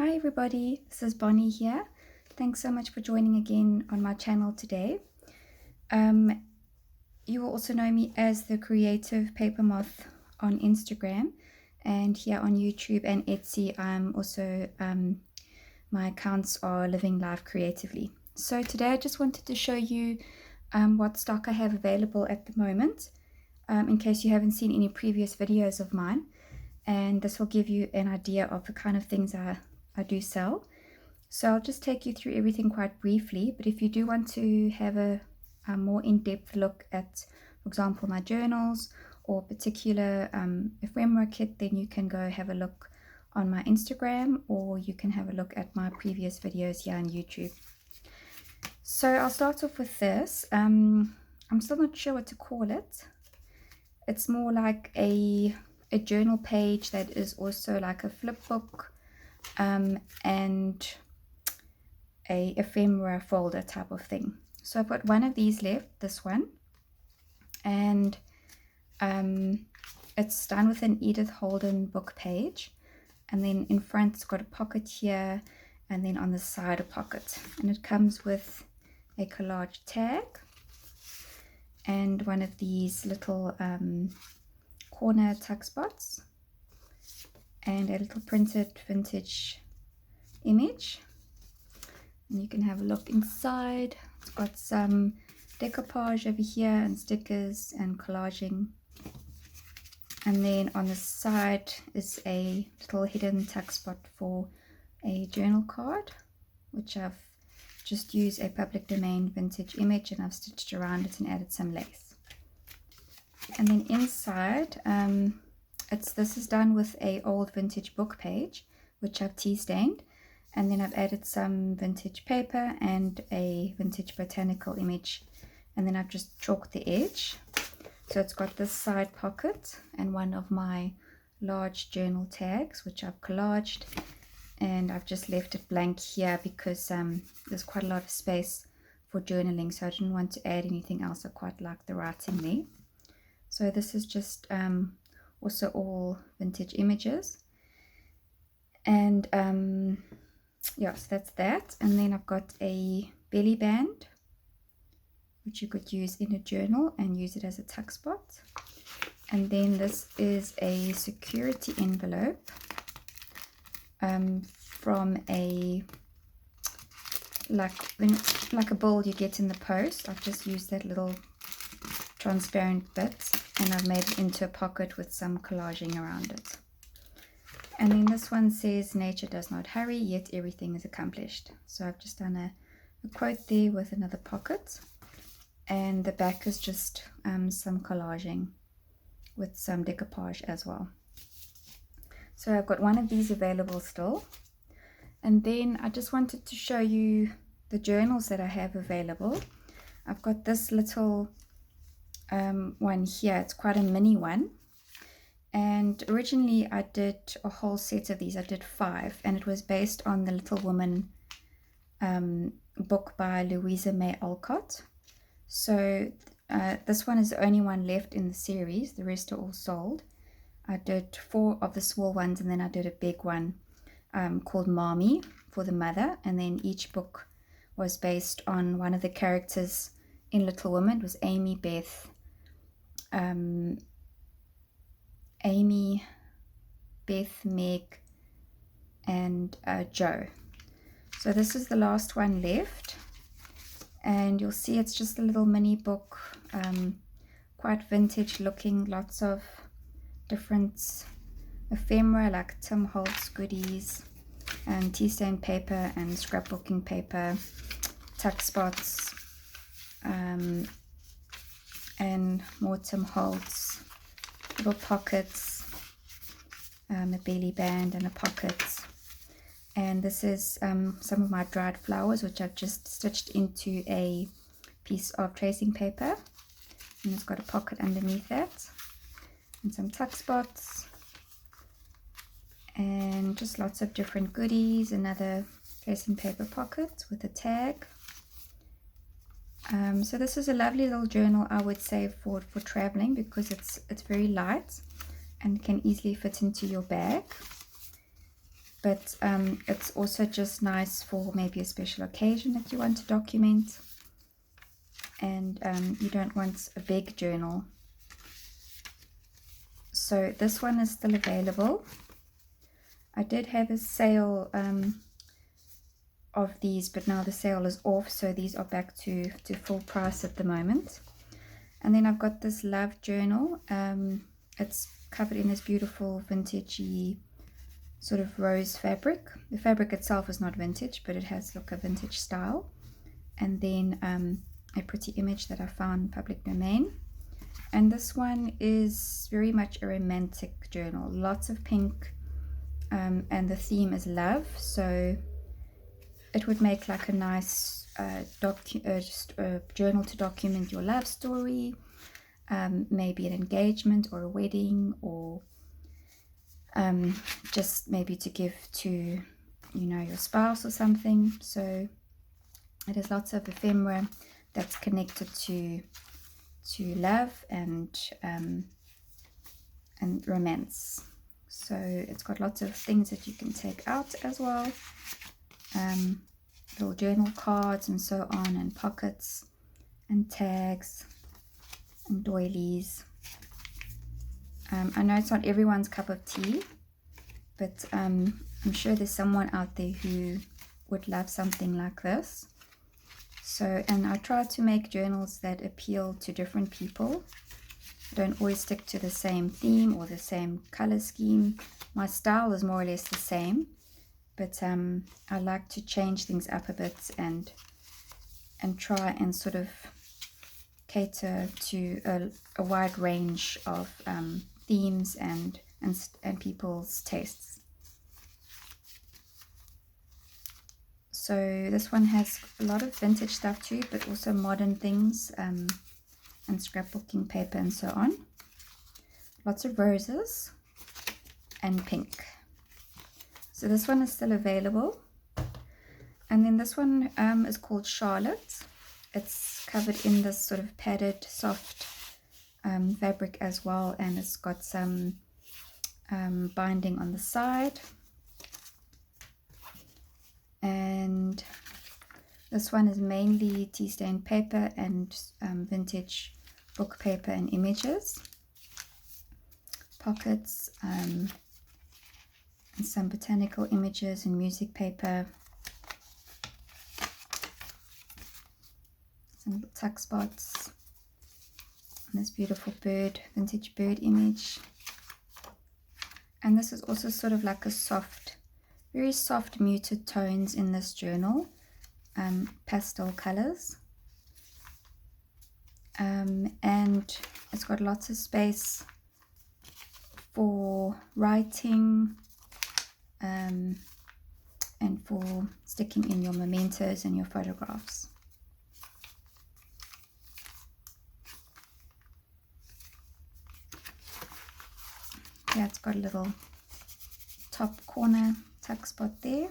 Hi everybody, this is Bonnie here. Thanks so much for joining again on my channel today. You will also know me as the Creative Paper Moth on Instagram, and here on YouTube and Etsy I'm also, my accounts are Living Life Creatively. So today I just wanted to show you what stock I have available at the moment, in case you haven't seen any previous videos of mine, and this will give you an idea of the kind of things I do sell. So I'll just take you through everything quite briefly, but if you do want to have a more in-depth look at, for example, my journals or particular ephemera kit, then you can go have a look on my Instagram, or you can have a look at my previous videos here on YouTube. So I'll start off with this. I'm still not sure what to call it. It's more like a journal page that is also like a flip book, and a ephemera folder type of thing. So I've got one of these left, this one, and it's done with an Edith Holden book page, and then in front it's got a pocket here, and then on the side a pocket, and it comes with a collage tag and one of these little corner tuck spots and a little printed vintage image. And you can have a look inside. It's got some decoupage over here and stickers and collaging. And then on the side is a little hidden tuck spot for a journal card, which I've just used a public domain vintage image and I've stitched around it and added some lace. And then inside, this is done with a old vintage book page, which I've tea stained. And then I've added some vintage paper and a vintage botanical image, and then I've just chalked the edge. So it's got this side pocket and one of my large journal tags, which I've collaged, and I've just left it blank here because there's quite a lot of space for journaling, so I didn't want to add anything else. I quite like the writing there. So this is just also all vintage images, and yeah, so that's that. And then I've got a belly band, which you could use in a journal and use it as a tuck spot. And then this is a security envelope from a like a bill you get in the post. I've just used that little transparent bit and I've made it into a pocket with some collaging around it. And then this one says, nature does not hurry, yet everything is accomplished. So I've just done a quote there with another pocket. And the back is just some collaging with some decoupage as well. So I've got one of these available still. And then I just wanted to show you the journals that I have available. I've got this little one here. It's quite a mini one. And originally I did a whole set of these. I did 5, and it was based on the Little Woman book by Louisa May Alcott. So this one is the only one left in the series. The rest are all sold. I did 4 of the small ones, and then I did a big one called Mommy for the mother, and then each book was based on one of the characters in Little Woman. It was Amy, Beth, Meg, and Joe. So this is the last one left, and you'll see it's just a little mini book, quite vintage looking, lots of different ephemera like Tim Holtz goodies and tea stain paper and scrapbooking paper, tuck spots, and more Tim Holtz, little pockets, a belly band and a pocket. And this is some of my dried flowers, which I've just stitched into a piece of tracing paper, and it's got a pocket underneath that, and some tuck spots, and just lots of different goodies. Another tracing paper pocket with a tag. So this is a lovely little journal, I would say, for traveling, because it's very light and can easily fit into your bag. but it's also just nice for maybe a special occasion that you want to document, and you don't want a big journal. So this one is still available. I did have a sale of these, but now the sale is off, so these are back to full price at the moment. And then I've got this love journal. It's covered in this beautiful vintagey sort of rose fabric. The fabric itself is not vintage, but it has a vintage style. And then a pretty image that I found public domain. And this one is very much a romantic journal, lots of pink, and the theme is love, so it would make like a nice just a journal to document your love story, maybe an engagement or a wedding, or just maybe to give to your spouse or something. So it has lots of ephemera that's connected to love and romance. So it's got lots of things that you can take out as well, little journal cards and so on, and pockets and tags and doilies. I know it's not everyone's cup of tea, but I'm sure there's someone out there who would love something like this. So, and I try to make journals that appeal to different people. I don't always stick to the same theme or the same color scheme. My style is more or less the same, but I like to change things up a bit and try and sort of cater to a wide range of themes and people's tastes. So this one has a lot of vintage stuff too, but also modern things, and scrapbooking paper and so on. Lots of roses and pink. So this one is still available. And then this one is called Charlotte. It's covered in this sort of padded soft fabric as well, and it's got some binding on the side. And this one is mainly tea stained paper and vintage book paper and images, pockets, and some botanical images and music paper, some little tuck spots, and this beautiful vintage bird image. And this is also sort of like a soft, very soft muted tones in this journal, pastel colors, and it's got lots of space for writing, and for sticking in your mementos and your photographs. Yeah, it's got a little top corner tuck spot there.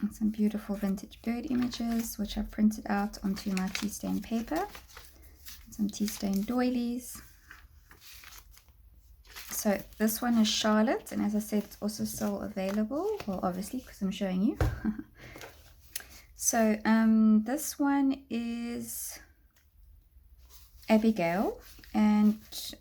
And some beautiful vintage bird images, which I've printed out onto my tea stain paper. Some tea stain doilies. So this one is Charlotte, and as I said, it's also still available. Well, obviously, because I'm showing you. So this one is Abigail, and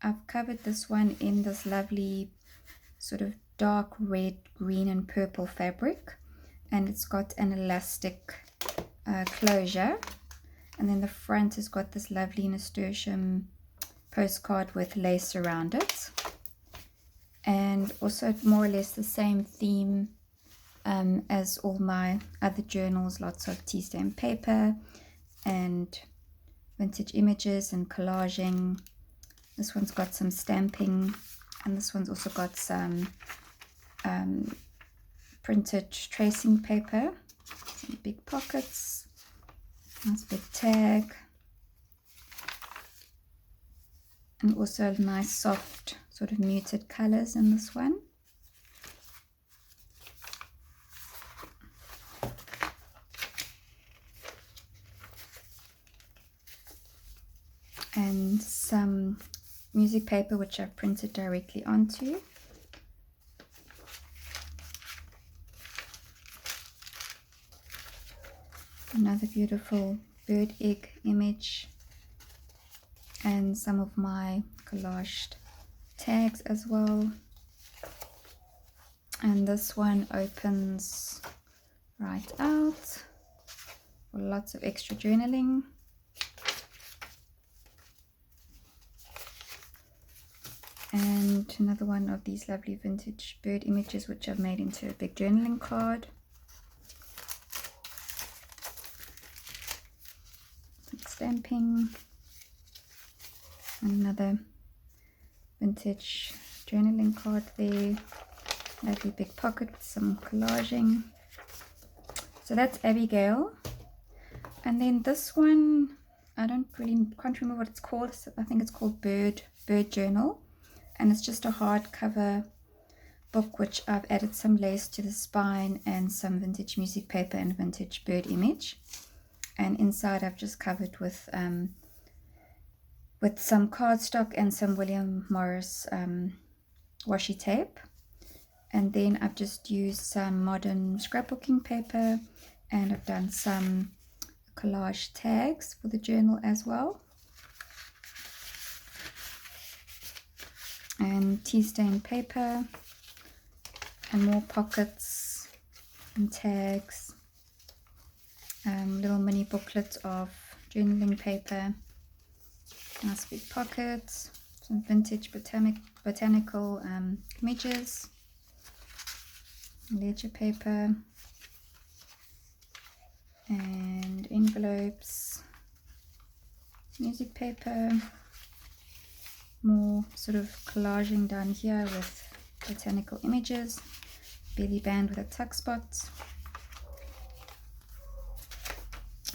I've covered this one in this lovely sort of dark red, green and purple fabric, and it's got an elastic closure, and then the front has got this lovely nasturtium postcard with lace around it, and also more or less the same theme as all my other journals, lots of tea stain paper and vintage images and collaging. This one's got some stamping, and this one's also got some printed tracing paper, some big pockets, nice big tag, and also nice soft sort of muted colors in this one. And some music paper which I've printed directly onto. Another beautiful bird egg image, and some of my collaged tags as well. And this one opens right out for lots of extra journaling. And another one of these lovely vintage bird images, which I've made into a big journaling card. Some stamping. Another vintage journaling card there. Lovely big pocket with some collaging. So that's Abigail. And then this one, I can't remember what it's called. I think it's called Bird Journal. And it's just a hardcover book, which I've added some lace to the spine and some vintage music paper and vintage bird image. And inside I've just covered with some cardstock and some William Morris washi tape. And then I've just used some modern scrapbooking paper, and I've done some collage tags for the journal as well. And tea stain paper, and more pockets and tags. Little mini booklets of journaling paper. Nice big pockets. Some vintage botanical images. Ledger paper. And envelopes. Music paper. More sort of collaging down here with botanical images. Belly band with a tuck spot.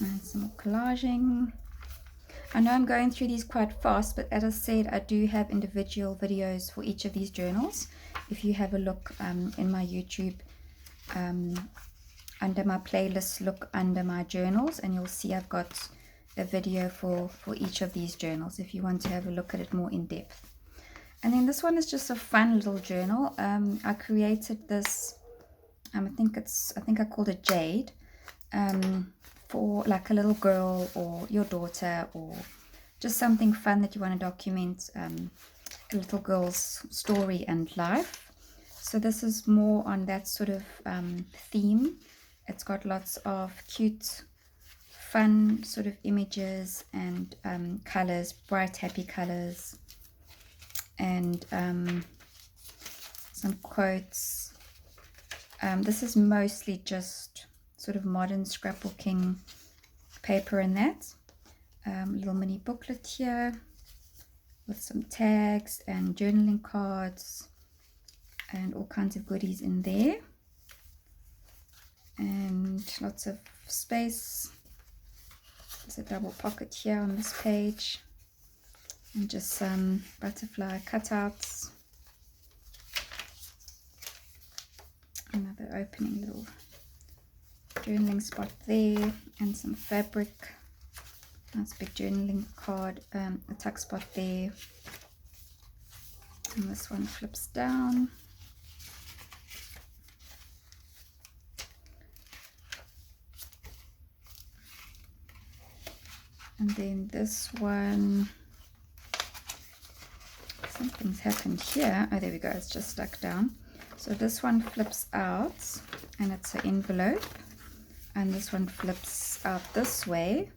And some more collaging. I know I'm going through these quite fast, but as I said, I do have individual videos for each of these journals. If you have a look in my YouTube, under my playlist, look under my journals, and you'll see I've got a video for each of these journals if you want to have a look at it more in depth. And then this one is just a fun little journal. I created this, I think I called it Jade, for like a little girl or your daughter, or just something fun that you want to document a little girl's story and life. So this is more on that sort of theme. It's got lots of cute, fun sort of images and colors, bright, happy colors, and some quotes. This is mostly just sort of modern scrapbooking paper and that. Little mini booklet here with some tags and journaling cards and all kinds of goodies in there, and lots of space. There's a double pocket here on this page, and just some butterfly cutouts. Another opening little journaling spot there, and some fabric. Nice big journaling card, a tuck spot there. And this one flips down. And then this one, something's happened here. Oh, there we go, it's just stuck down. So this one flips out, and it's an envelope. And this one flips out this way,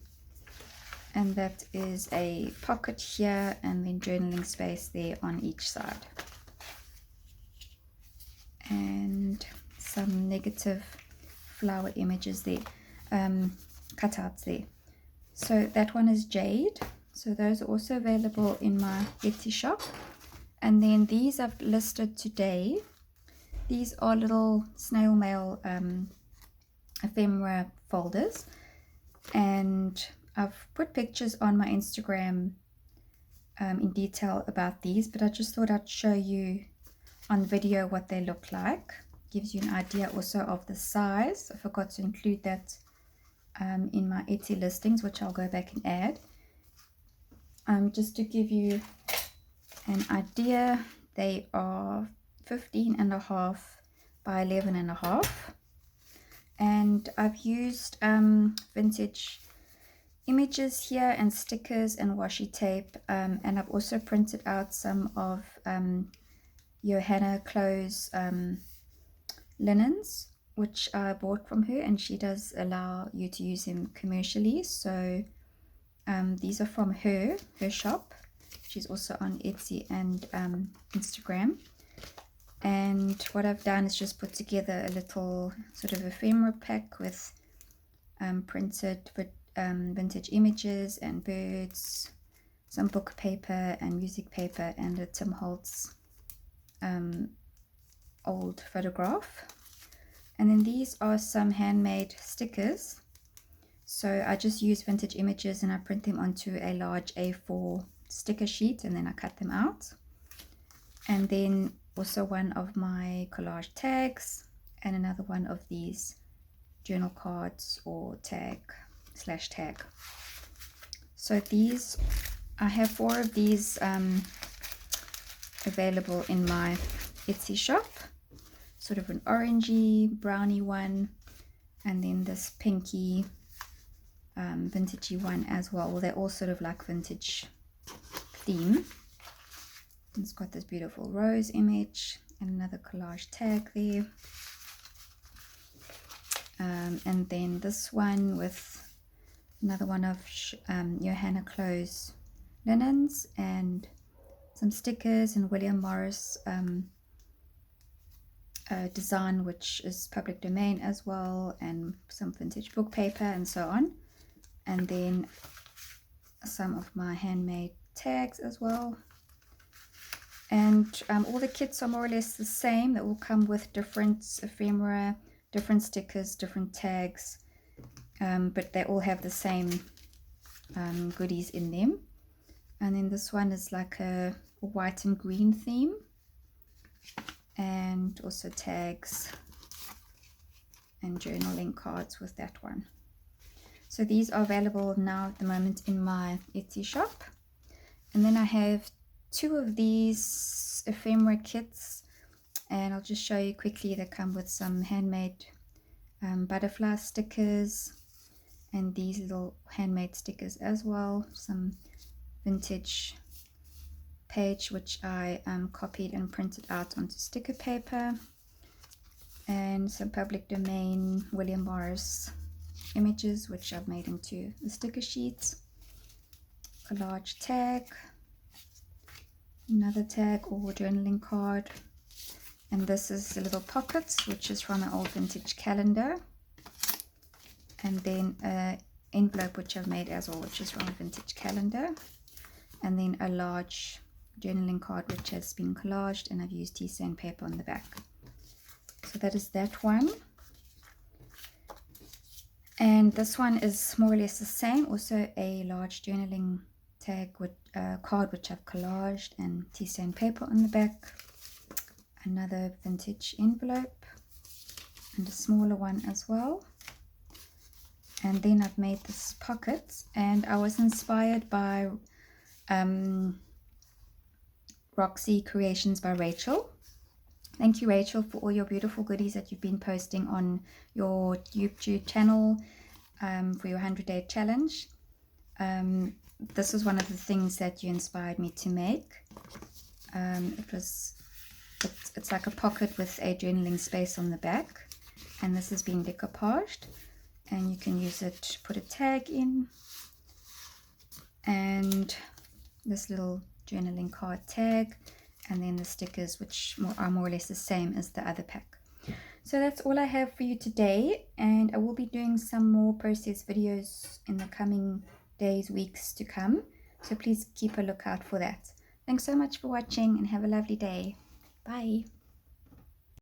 and that is a pocket here, and then journaling space there on each side. And some negative flower images there, cutouts there. So that one is Jade. So those are also available in my Etsy shop. And then these I've listed today. These are little snail mail ephemera folders, and I've put pictures on my Instagram in detail about these, but I just thought I'd show you on video what they look like. Gives you an idea also of the size. I forgot to include that in my Etsy listings, which I'll go back and add. Just to give you an idea, they are 15.5 by 11.5, And I've used vintage images here and stickers and washi tape, and I've also printed out some of Johanna Clothes linens, which I bought from her, and she does allow you to use them commercially. So these are from her shop. She's also on Etsy and Instagram. And what I've done is just put together a little sort of ephemera pack with printed vintage images and birds, some book paper and music paper, and a Tim Holtz old photograph. And then these are some handmade stickers. So I just use vintage images and I print them onto a large A4 sticker sheet, and then I cut them out. And then also one of my collage tags and another one of these journal cards or tag. So these, I have 4 of these available in my Etsy shop. Sort of an orangey, browny one, and then this pinky, vintagey one as well. Well, they're all sort of like vintage theme. It's got this beautiful rose image and another collage tag there. And then this one with another one of Johanna Clothes linens and some stickers and William Morris design, which is public domain as well, and some vintage book paper and so on. And then some of my handmade tags as well. And all the kits are more or less the same. They all come with different ephemera, different stickers, different tags, but they all have the same goodies in them. And then this one is like a white and green theme, and also tags and journaling cards with that one. So these are available now at the moment in my Etsy shop. And then I have 2 of these ephemera kits, and I'll just show you quickly. They come with some handmade butterfly stickers and these little handmade stickers as well, some vintage page which I copied and printed out onto sticker paper, and some public domain William Morris images which I've made into the sticker sheets, collage tag, another tag or journaling card, and this is the little pockets which is from an old vintage calendar, and then an envelope which I've made as well, which is from a vintage calendar, and then a large journaling card which has been collaged, and I've used tea sandpaper on the back. So that is that one. And this one is more or less the same, also a large journaling tag with card which I've collaged and tea sandpaper on the back, another vintage envelope and a smaller one as well. And then I've made this pocket, and I was inspired by Roxy Creations by Rachel. Thank you, Rachel, for all your beautiful goodies that you've been posting on your YouTube channel for your 100-day challenge. This is one of the things that you inspired me to make. It's like a pocket with a journaling space on the back, and this has been decoupaged, and you can use it to put a tag in, and this little journaling card tag, and then the stickers, which are more or less the same as the other pack. So that's all I have for you today, and I will be doing some more process videos in the coming days, weeks to come, so please keep a lookout for that. Thanks so much for watching, and have a lovely day. Bye.